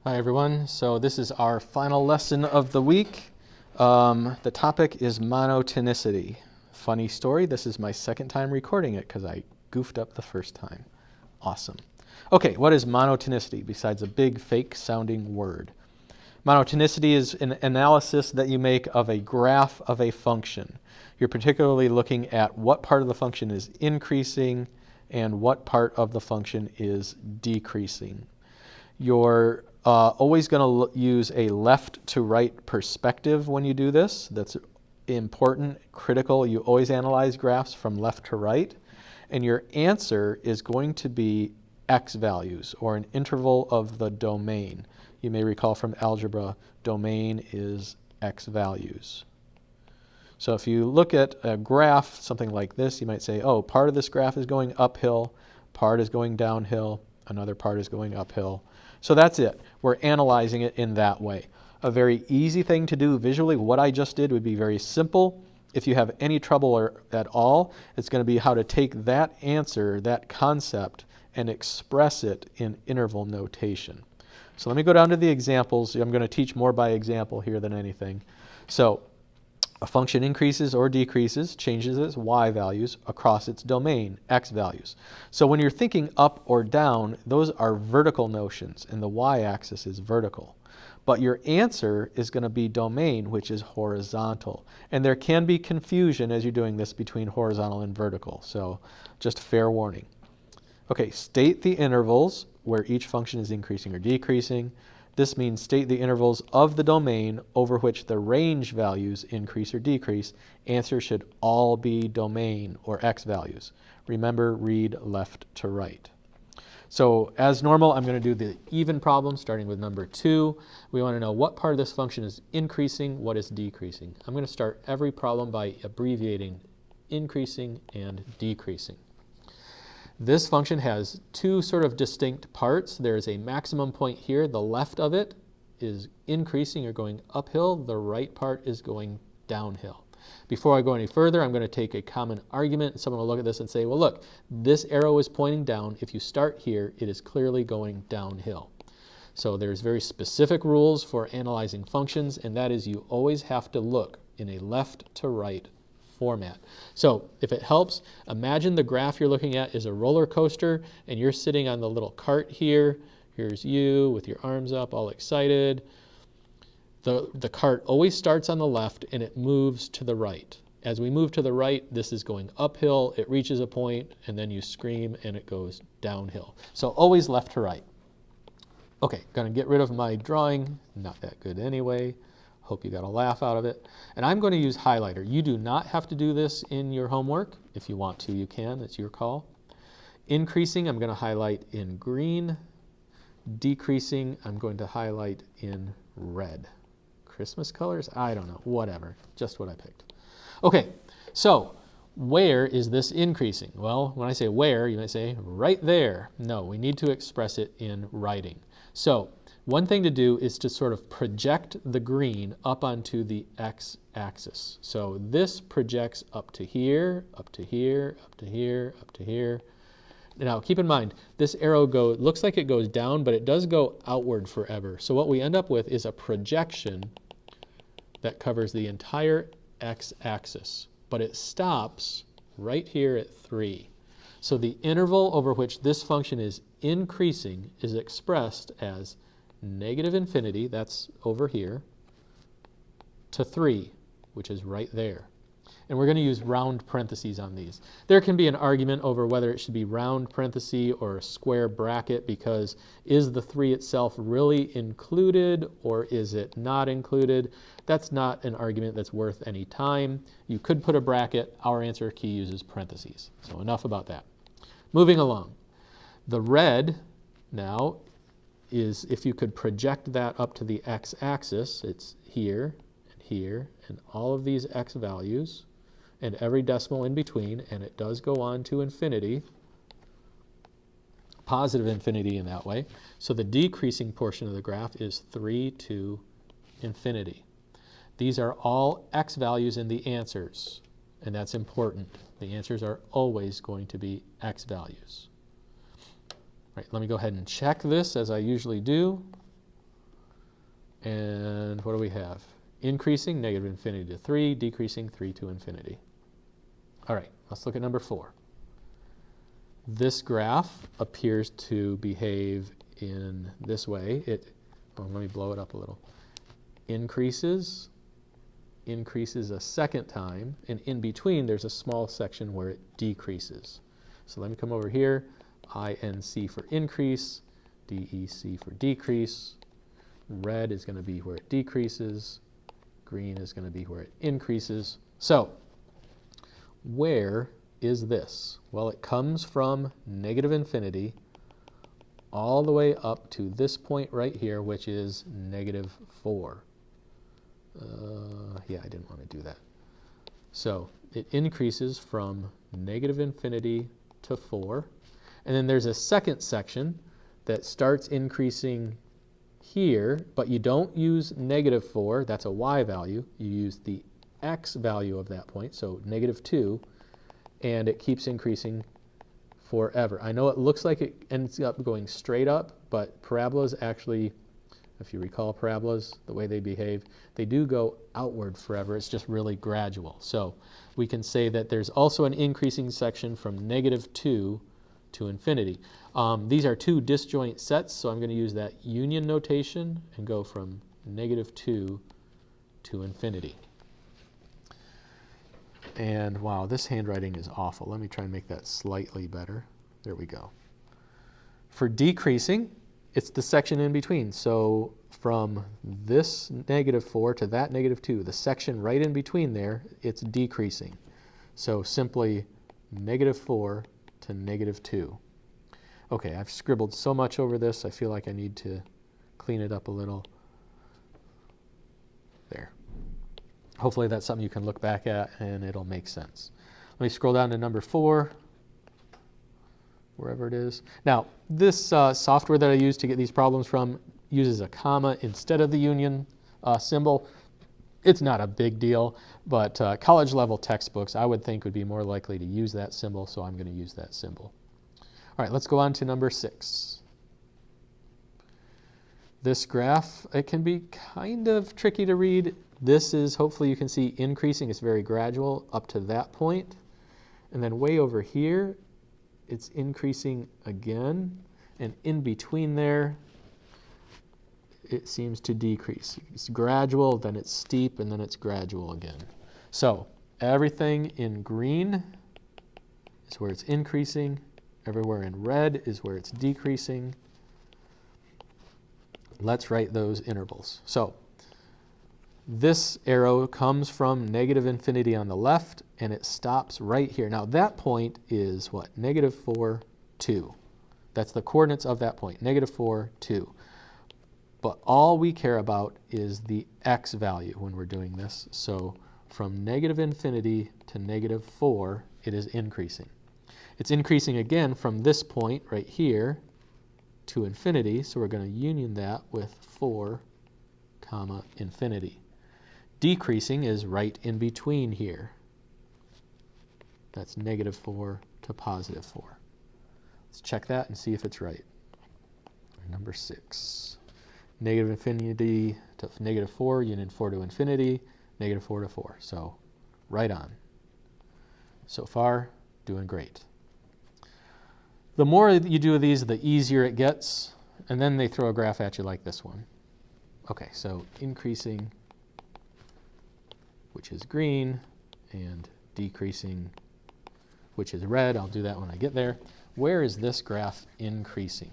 Hi everyone, so this is our final lesson of the week. The topic is monotonicity. Funny story, this is my second time recording it because I goofed up the first time. Awesome. Okay, what is monotonicity besides a big fake sounding word? Monotonicity is an analysis that you make of a graph of a function. You're particularly looking at what part of the function is increasing and what part of the function is decreasing. You're always going to use a left to right perspective when you do this. That's important, critical. You always analyze graphs from left to right. And your answer is going to be x values, or an interval of the domain. You may recall from algebra, domain is x values. So if you look at a graph, something like this, you might say, oh, part of this graph is going uphill, part is going downhill, another part is going uphill. So that's it. We're analyzing it in that way. A very easy thing to do visually, what I just did would be very simple. If you have any trouble at all, it's going to be how to take that answer, that concept, and express it in interval notation. So let me go down to the examples. I'm going to teach more by example here than anything. So a function increases or decreases, changes its y values across its domain, x values. So when you're thinking up or down, those are vertical notions, and the y-axis is vertical. But your answer is going to be domain, which is horizontal. And there can be confusion as you're doing this between horizontal and vertical. So just fair warning. Okay, state the intervals where each function is increasing or decreasing. This means state the intervals of the domain over which the range values increase or decrease. Answers should all be domain or x values. Remember, read left to right. So as normal, I'm going to do the even problem starting with number 2. We want to know what part of this function is increasing, what is decreasing. I'm going to start every problem by abbreviating increasing and decreasing. This function has two sort of distinct parts. There's a maximum point here. The left of it is increasing or going uphill. The right part is going downhill. Before I go any further, I'm going to take a common argument. Someone will look at this and say, well, look, this arrow is pointing down. If you start here, it is clearly going downhill. So there's very specific rules for analyzing functions, and that is you always have to look in a left to right format. So if it helps, imagine the graph you're looking at is a roller coaster and you're sitting on the little cart here. Here's you with your arms up, all excited. The cart always starts on the left and it moves to the right. As we move to the right, this is going uphill, it reaches a point, and then you scream and it goes downhill. So always left to right. Okay, gonna get rid of my drawing, not that good anyway. Hope you got a laugh out of it. And I'm going to use highlighter. You do not have to do this in your homework. If you want to, you can. It's your call. Increasing, I'm going to highlight in green. Decreasing, I'm going to highlight in red. Christmas colors? I don't know. Whatever. Just what I picked. Okay, so where is this increasing? Well, when I say where, you might say right there. No, we need to express it in writing. So one thing to do is to sort of project the green up onto the x-axis. So this projects up to here, up to here, up to here, up to here. Now keep in mind, this arrow looks like it goes down, but it does go outward forever. So what we end up with is a projection that covers the entire x-axis, but it stops right here at 3. So the interval over which this function is increasing is expressed as negative infinity, that's over here, to 3, which is right there. And we're going to use round parentheses on these. There can be an argument over whether it should be round parenthesis or a square bracket, because is the 3 itself really included or is it not included? That's not an argument that's worth any time. You could put a bracket. Our answer key uses parentheses. So enough about that. Moving along. The red now is, if you could project that up to the x-axis, it's here and here and all of these x values and every decimal in between, and it does go on to infinity, positive infinity in that way. So the decreasing portion of the graph is 3 to infinity. These are all x values in the answers, and that's important. The answers are always going to be x values. Right, let me go ahead and check this as I usually do. And what do we have? Increasing, negative infinity to 3, decreasing 3 to infinity. All right, let's look at number 4. This graph appears to behave in this way. Let me blow it up a little. Increases a second time, and in between there's a small section where it decreases. So let me come over here, INC for increase, DEC for decrease. Red is going to be where it decreases, green is going to be where it increases. So where is this? Well, it comes from negative infinity all the way up to this point right here, which is negative 4. Yeah, I didn't want to do that. So it increases from negative infinity to 4. And then there's a second section that starts increasing here, but you don't use negative 4. That's a y value. You use the x value of that point, so negative 2, and it keeps increasing forever. I know it looks like it ends up going straight up, but parabolas actually, if you recall parabolas, the way they behave, they do go outward forever. It's just really gradual. So we can say that there's also an increasing section from negative 2 to infinity. These are two disjoint sets, so I'm going to use that union notation and go from negative 2 to infinity. And wow, this handwriting is awful. Let me try and make that slightly better. There we go. For decreasing, it's the section in between. So from this negative 4 to that negative 2, the section right in between there, it's decreasing. So simply negative 4 to negative 2. Okay, I've scribbled so much over this, I feel like I need to clean it up a little. There. Hopefully that's something you can look back at and it'll make sense. Let me scroll down to number 4, wherever it is. Now, this software that I use to get these problems from uses a comma instead of the union symbol. It's not a big deal, but college level textbooks I would think would be more likely to use that symbol, so I'm going to use that symbol. All right, let's go on to number 6. This graph, it can be kind of tricky to read. This is, hopefully you can see, increasing. It's very gradual up to that point. And then way over here, it's increasing again. And in between there, it seems to decrease. It's gradual, then it's steep, and then it's gradual again. So everything in green is where it's increasing. Everywhere in red is where it's decreasing. Let's write those intervals. So this arrow comes from negative infinity on the left, and it stops right here. Now that point is what? Negative 4, 2. That's the coordinates of that point, negative 4, 2. But all we care about is the x value when we're doing this. So from negative infinity to negative 4, it is increasing. It's increasing again from this point right here to infinity, so we're going to union that with 4, comma, infinity. Decreasing is right in between here. That's negative 4 to positive 4. Let's check that and see if it's right. Number 6. Negative infinity to negative 4, union 4 to infinity, negative 4 to 4. So right on. So far, doing great. The more you do of these, the easier it gets, and then they throw a graph at you like this one. Okay, so increasing, which is green, and decreasing, which is red. I'll do that when I get there. Where is this graph increasing?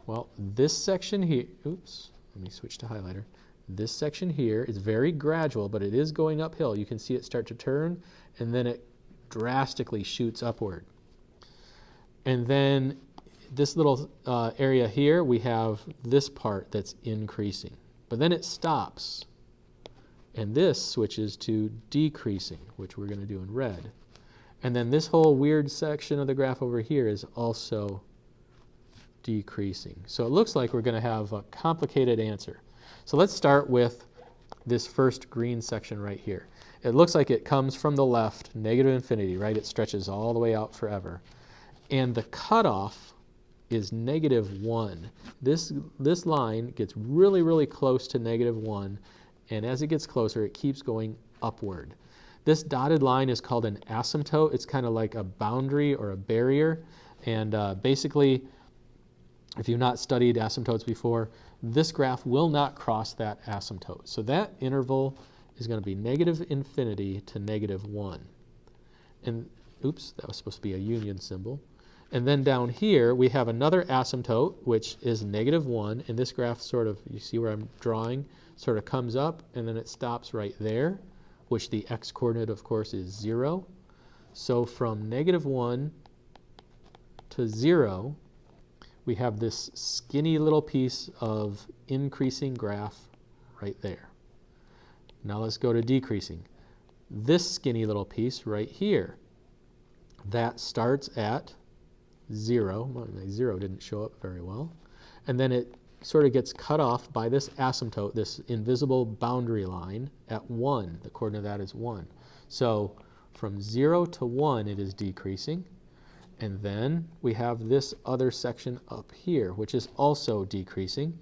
Well, this section here, oops, let me switch to highlighter. This section here is very gradual, but it is going uphill. You can see it start to turn, and then it drastically shoots upward. And then this little area here, we have this part that's increasing. But then it stops. And this switches to decreasing, which we're going to do in red. And then this whole weird section of the graph over here is also decreasing. So it looks like we're going to have a complicated answer. So let's start with this first green section right here. It looks like it comes from the left, negative infinity, right? It stretches all the way out forever. And the cutoff is -1. This line gets really, really close to -1, and as it gets closer, it keeps going upward. This dotted line is called an asymptote. It's kind of like a boundary or a barrier, and basically, if you've not studied asymptotes before, this graph will not cross that asymptote. So that interval is going to be -infinity to -1. And oops, that was supposed to be a union symbol. And then down here, we have another asymptote, which is -1. And this graph sort of, you see where I'm drawing, sort of comes up, and then it stops right there, which the x-coordinate, of course, is 0. So from -1 to 0, we have this skinny little piece of increasing graph right there. Now let's go to decreasing. This skinny little piece right here, that starts at 0. Well, my 0 didn't show up very well. And then it sort of gets cut off by this asymptote, this invisible boundary line at 1. The coordinate of that is 1. So from 0 to 1, it is decreasing. And then we have this other section up here, which is also decreasing,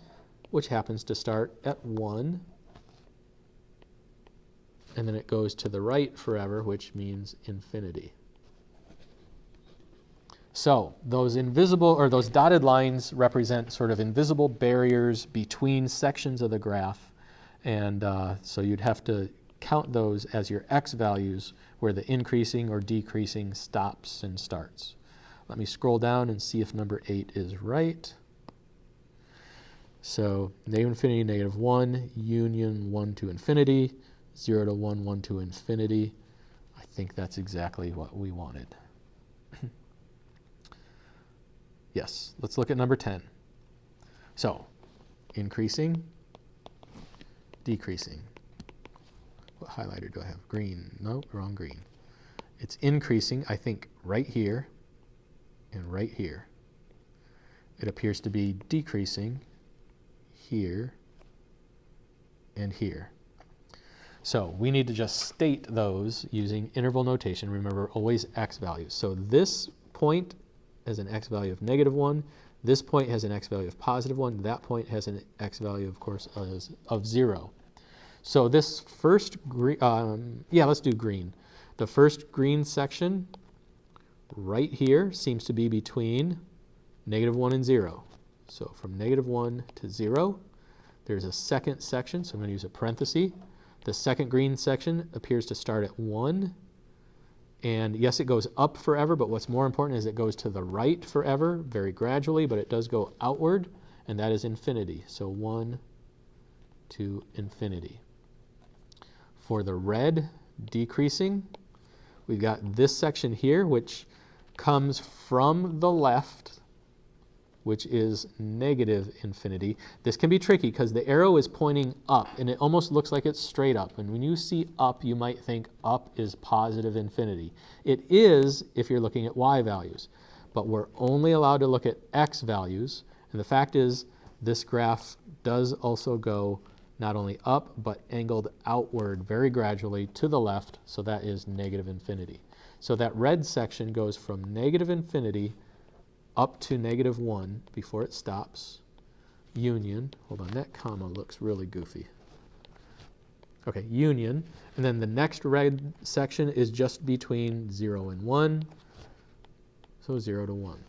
which happens to start at 1. And then it goes to the right forever, which means infinity. So those invisible, or those dotted lines represent sort of invisible barriers between sections of the graph. And so you'd have to count those as your x values, where the increasing or decreasing stops and starts. Let me scroll down and see if number 8 is right. So -infinity, -1, union 1 to infinity, 0 to 1, 1 to infinity. I think that's exactly what we wanted. Yes, let's look at number 10. So, increasing, decreasing. What highlighter do I have? Green. No, wrong green. It's increasing, I think, right here and right here. It appears to be decreasing here and here. So we need to just state those using interval notation. Remember, always x values. So this point has an x value of -1. This point has an x value of +1. That point has an x value, of course, of 0. So this first green, let's do green. The first green section right here seems to be between -1 and 0. So from -1 to 0, there's a second section, so I'm going to use a parenthesis. The second green section appears to start at 1. And yes, it goes up forever, but what's more important is it goes to the right forever, very gradually, but it does go outward, and that is infinity. So 1 to infinity. For the red decreasing, we've got this section here, which comes from the left, which is -infinity. This can be tricky because the arrow is pointing up, and it almost looks like it's straight up. And when you see up, you might think up is positive infinity. It is if you're looking at y values, but we're only allowed to look at x values. And the fact is, this graph does also go not only up, but angled outward very gradually to the left, so that is -infinity. So that red section goes from -infinity up to -1 before it stops. Union, hold on, that comma looks really goofy. Okay, union, and then the next red section is just between 0 and 1, so 0 to 1.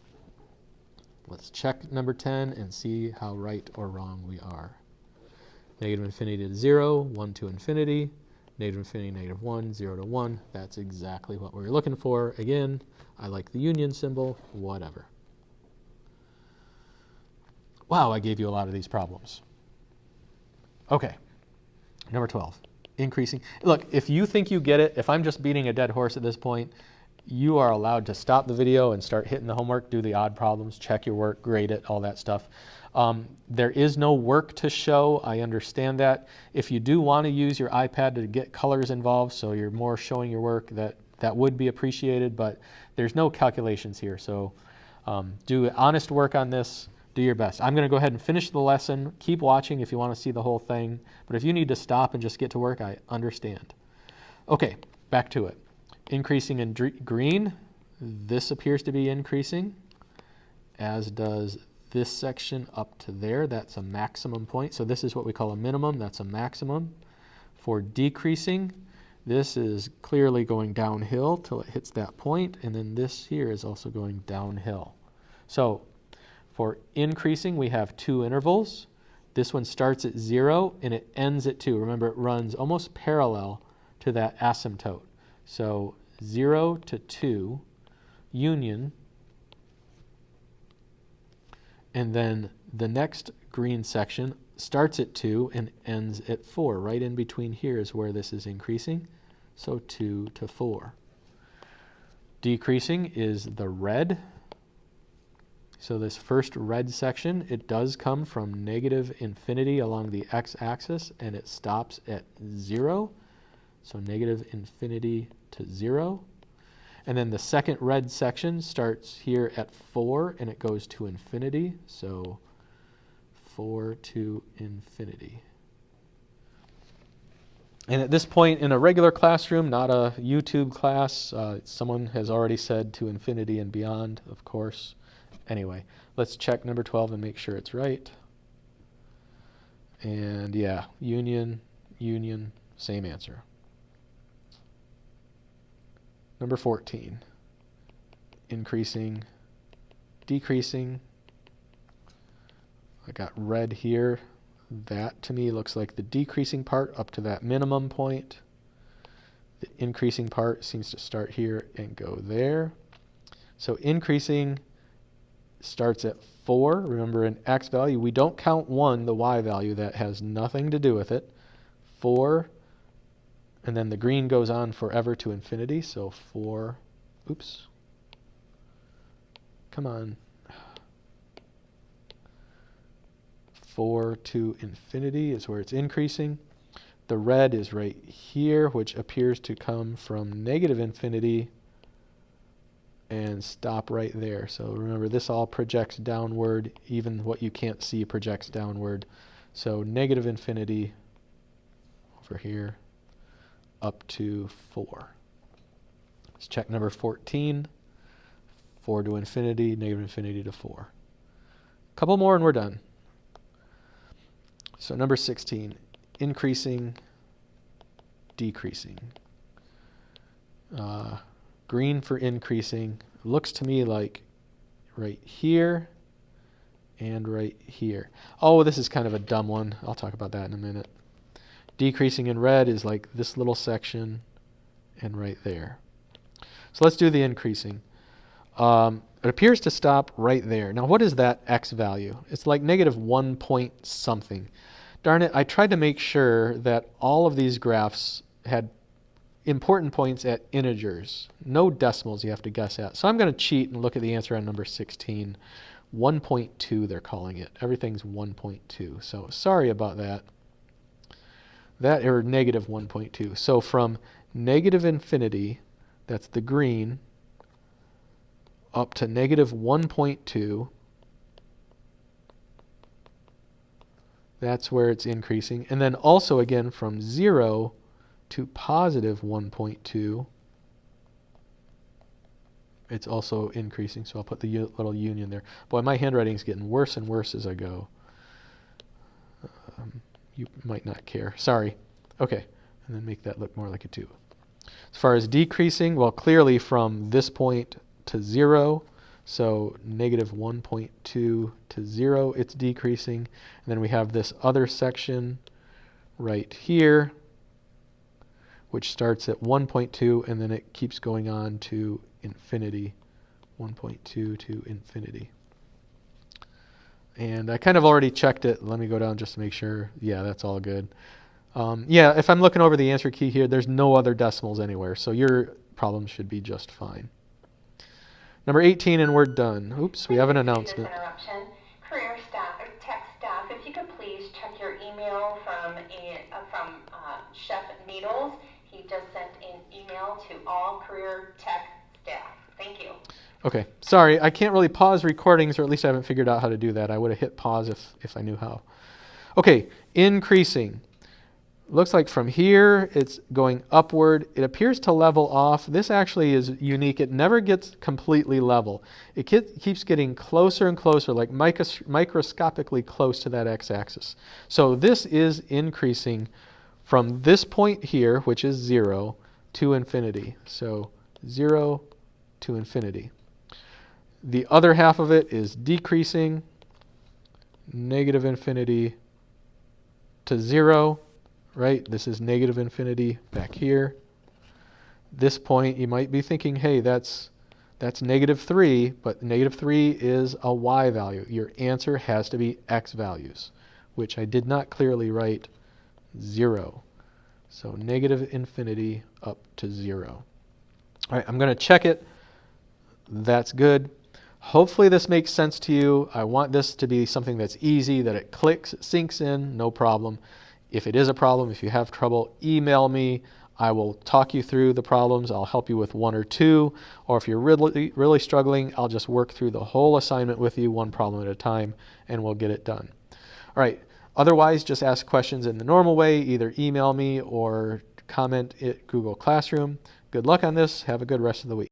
Let's check number 10 and see how right or wrong we are. -infinity to 0, 1 to infinity, -infinity, -1, 0 to 1. That's exactly what we're looking for. Again, I like the union symbol, whatever. Wow, I gave you a lot of these problems. Okay, number 12, increasing. Look, if you think you get it, if I'm just beating a dead horse at this point, you are allowed to stop the video and start hitting the homework, do the odd problems, check your work, grade it, all that stuff. There is no work to show. I understand that. If you do want to use your iPad to get colors involved, so you're more showing your work, that would be appreciated, but there's no calculations here. So do honest work on this. Do your best. I'm going to go ahead and finish the lesson. Keep watching if you want to see the whole thing. But if you need to stop and just get to work, I understand. Okay, back to it. Increasing in green. This appears to be increasing. as does this section up to there. That's a maximum point. So this is what we call a minimum. That's a maximum. For decreasing, this is clearly going downhill till it hits that point, and then this here is also going downhill. So for increasing, we have two intervals. This one starts at 0 and it ends at 2. Remember, it runs almost parallel to that asymptote. So 0 to 2, union, and then the next green section starts at 2 and ends at 4. Right in between here is where this is increasing. So 2 to 4. Decreasing is the red. So this first red section, it does come from negative infinity along the x-axis, and it stops at 0. So negative infinity to 0. And then the second red section starts here at 4, and it goes to infinity. So 4 to infinity. And at this point in a regular classroom, not a YouTube class, someone has already said to infinity and beyond, of course. Anyway, let's check number 12 and make sure it's right. And yeah, union, union, same answer. Number 14, increasing, decreasing. I got red here. That to me looks like the decreasing part up to that minimum point. The increasing part seems to start here and go there. So increasing starts at 4. Remember, an x value, we don't count 1, the y value. That has nothing to do with it. 4, and then the green goes on forever to infinity. So 4, oops. Come on. 4 to infinity is where it's increasing. The red is right here, which appears to come from negative infinity and stop right there. So remember, this all projects downward. Even what you can't see projects downward. So negative infinity over here up to 4. Let's check number 14. 4 to infinity, negative infinity to 4. A couple more and we're done. So number 16, increasing, decreasing. Green for increasing. Looks to me like right here and right here. Oh, this is kind of a dumb one. I'll talk about that in a minute. Decreasing in red is like this little section and right there. So let's do the increasing. It appears to stop right there. Now, what is that x value? It's like negative 1 point something. Darn it, I tried to make sure that all of these graphs had important points at integers. No decimals you have to guess at. So I'm going to cheat and look at the answer on number 16. 1.2 they're calling it. Everything's 1.2. So sorry about that. Or negative 1.2. So from negative infinity, that's the green, up to negative 1.2, that's where it's increasing. And then also again from 0 to positive 1.2, it's also increasing. So I'll put the little union there. Boy, my handwriting's getting worse and worse as I go. You might not care. Sorry. Okay. And then make that look more like a 2. As far as decreasing, well, clearly from this point to 0, so negative 1.2 to 0, it's decreasing. And then we have this other section right here, which starts at 1.2, and then it keeps going on to infinity, 1.2 to infinity. And I kind of already checked it. Let me go down just to make sure. Yeah, that's all good. Yeah, if I'm looking over the answer key here, there's no other decimals anywhere, so your problem should be just fine. Number 18, and we're done. Oops, we have an announcement. Career staff, or tech staff, if you could please check your email from Chef Needles. He just sent an email to all career tech staff. Thank you. Okay, sorry, I can't really pause recordings, or at least I haven't figured out how to do that. I would have hit pause if I knew how. Okay, increasing. Looks like from here it's going upward. It appears to level off. This actually is unique. It never gets completely level. It keeps getting closer and closer, like microscopically close to that x-axis. So this is increasing from this point here, which is 0, to infinity. So 0 to infinity. The other half of it is decreasing, negative infinity to 0. Right? This is negative infinity back here. This point, you might be thinking, hey, that's negative 3, but negative 3 is a y value. Your answer has to be x values, which I did not clearly write 0. So negative infinity up to 0. All right, I'm going to check it. That's good. Hopefully this makes sense to you. I want this to be something that's easy, that it clicks, it sinks in, no problem. If it is a problem, if you have trouble, email me. I will talk you through the problems. I'll help you with 1 or 2. Or if you're really struggling, I'll just work through the whole assignment with you, one problem at a time, and we'll get it done. All right. Otherwise, just ask questions in the normal way. Either email me or comment at Google Classroom. Good luck on this. Have a good rest of the week.